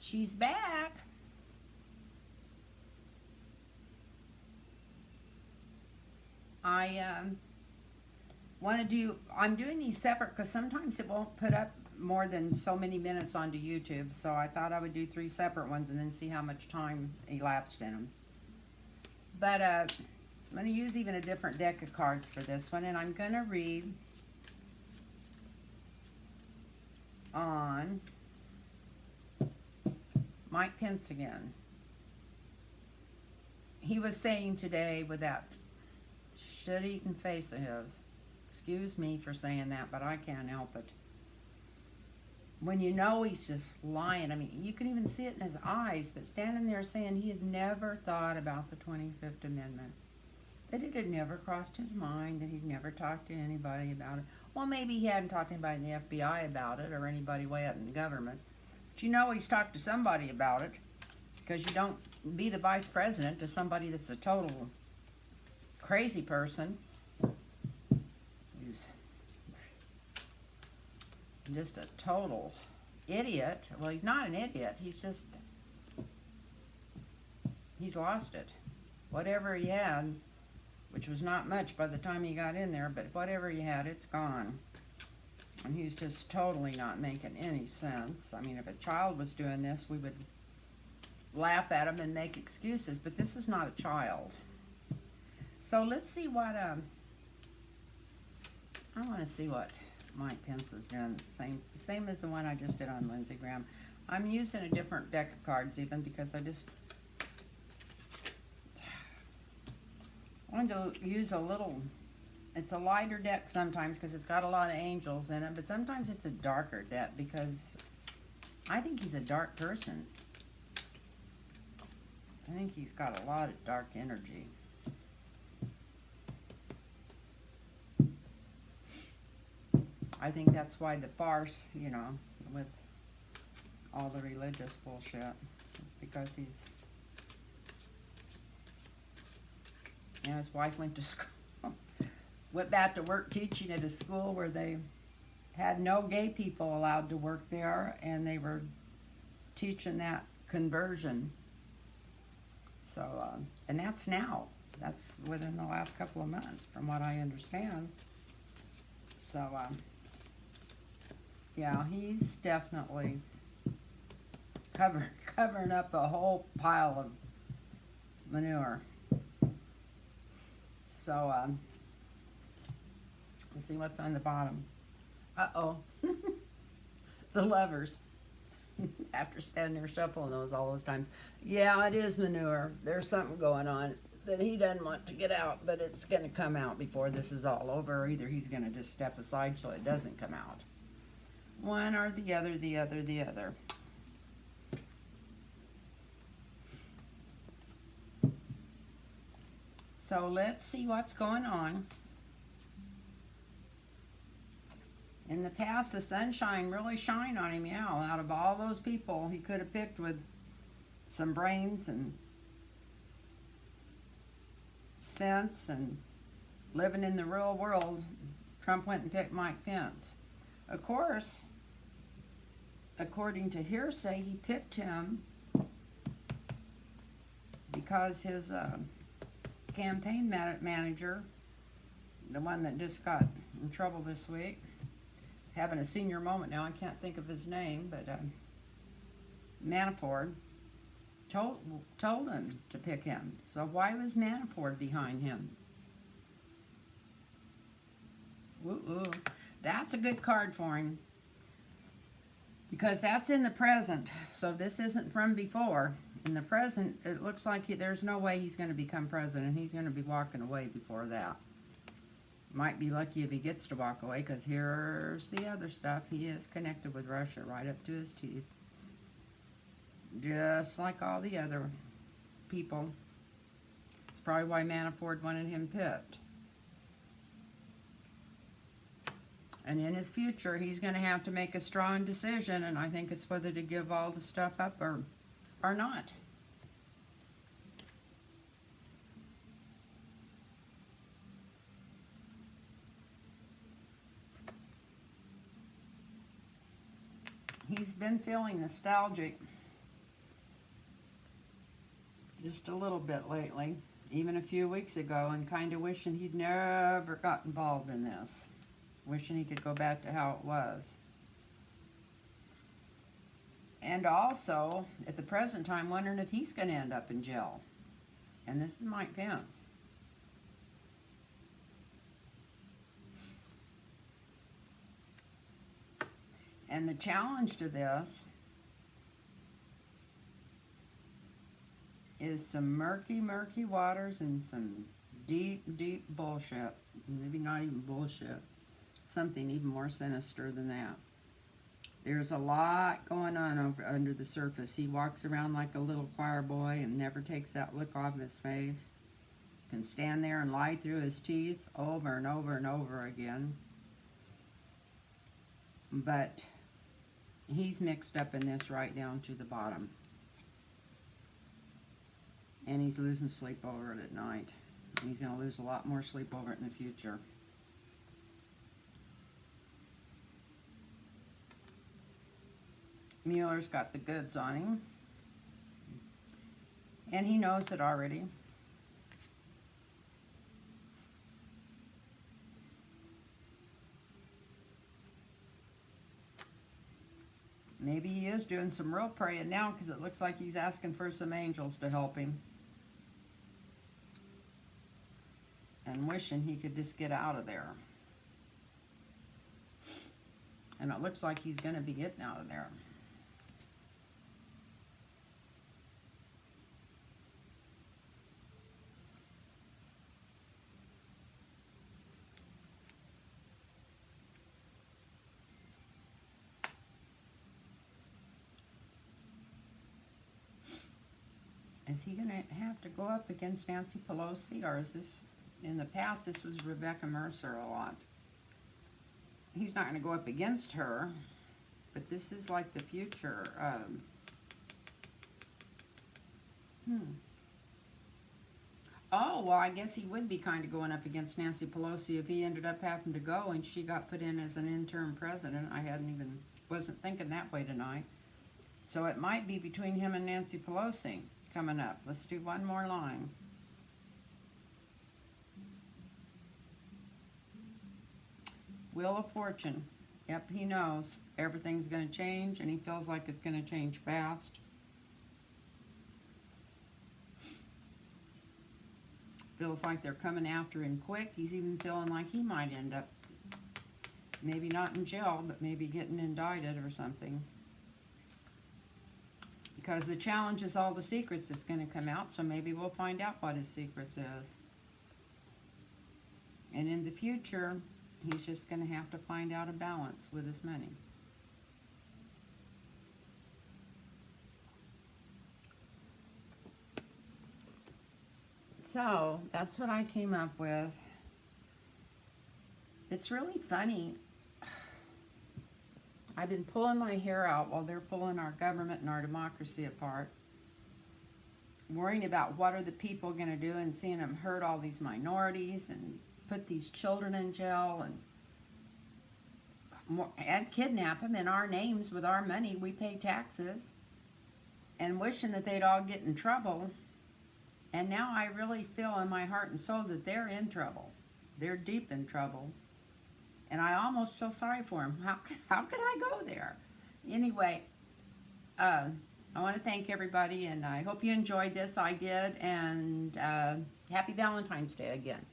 She's back. I want to do, I'm doing these separate because sometimes it won't put up more than so many minutes onto YouTube. So I thought I would do 3 separate ones and then see how much time elapsed in them. But I'm going to use even a different deck of cards for this one. And I'm going to read on Mike Pence again. He was saying today with that shit-eating face of his, excuse me for saying that, but I can't help it. When you know he's just lying, I mean, you can even see it in his eyes, but standing there saying he had never thought about the 25th Amendment, that it had never crossed his mind, that he'd never talked to anybody about it. Well, maybe he hadn't talked to anybody in the FBI about it or anybody way up in the government. But you know he's talked to somebody about it, because you don't be the vice president to somebody that's a total crazy person who's just a total idiot. Well, he's not an idiot. He's lost it. Whatever he had, which was not much by the time he got in there, but whatever he had, it's gone. And he's just totally not making any sense. I mean, if a child was doing this, we would laugh at him and make excuses, but this is not a child. So let's see what, I want to see what Mike Pence is doing. Same as the one I just did on Lindsey Graham. I'm using a different deck of cards even because I wanted to use a little, it's a lighter deck sometimes because it's got a lot of angels in it, but sometimes it's a darker deck because I think he's a dark person. I think he's got a lot of dark energy. I think that's why the farce, you know, with all the religious bullshit, is because he's, you know, his wife went to school, went back to work teaching at a school where they had no gay people allowed to work there, and they were teaching that conversion. So, and that's now. That's within the last couple of months, from what I understand. So, yeah, he's definitely covering up a whole pile of manure. So, let's see what's on the bottom. Uh-oh. The Lovers. After standing there shuffling those all those times. Yeah, it is manure. There's something going on that he doesn't want to get out, but it's going to come out before this is all over, or either he's going to just step aside so it doesn't come out. One or the other, the other, the other. So let's see what's going on. In the past, the sunshine really shined on him, yeah. Out of all those people he could have picked with some brains and sense and living in the real world, Trump went and picked Mike Pence. Of course, according to hearsay, he picked him because his campaign manager, the one that just got in trouble this week, having a senior moment now, I can't think of his name, but Manafort told him to pick him. So why was Manafort behind him? Ooh, that's a good card for him, because that's in the present. So this isn't from before. In the present, it looks like there's no way he's going to become president. He's going to be walking away before that. Might be lucky if he gets to walk away, because here's the other stuff. He is connected with Russia right up to his teeth. Just like all the other people. It's probably why Manafort wanted him picked. And in his future, he's going to have to make a strong decision, and I think it's whether to give all the stuff up or not. He's been feeling nostalgic just a little bit lately, even a few weeks ago, and kind of wishing he'd never got involved in this. Wishing he could go back to how it was. And also, at the present time, wondering if he's going to end up in jail. And this is Mike Pence. And the challenge to this is some murky, murky waters and some deep, deep bullshit. Maybe not even bullshit. Something even more sinister than that. There's a lot going on over under the surface. He walks around like a little choir boy and never takes that look off his face. Can stand there and lie through his teeth over and over and over again. But he's mixed up in this right down to the bottom. And he's losing sleep over it at night. And he's going to lose a lot more sleep over it in the future. Mueller's got the goods on him. And he knows it already. Maybe he is doing some real praying now, because it looks like he's asking for some angels to help him. And wishing he could just get out of there. And it looks like he's going to be getting out of there. Is he going to have to go up against Nancy Pelosi, or is this, in the past, this was Rebecca Mercer a lot. He's not going to go up against her, but this is like the future. Oh, well, I guess he would be kind of going up against Nancy Pelosi if he ended up having to go and she got put in as an interim president. I wasn't thinking that way tonight. So it might be between him and Nancy Pelosi coming up. Let's do one more line. Wheel of Fortune. Yep, he knows everything's going to change, and he feels like it's going to change fast. Feels like they're coming after him quick. He's even feeling like he might end up, maybe not in jail, but maybe getting indicted or something. Because the challenge is all the secrets that's going to come out, so maybe we'll find out what his secrets is. And in the future, he's just going to have to find out a balance with his money. So, that's what I came up with. It's really funny. I've been pulling my hair out while they're pulling our government and our democracy apart. Worrying about what are the people going to do, and seeing them hurt all these minorities and put these children in jail and kidnap them in our names with our money. We pay taxes, and wishing that they'd all get in trouble. And now I really feel in my heart and soul that they're in trouble. They're deep in trouble. And I almost feel sorry for them. How could I go there? Anyway, I want to thank everybody, and I hope you enjoyed this. I did, and happy Valentine's Day again.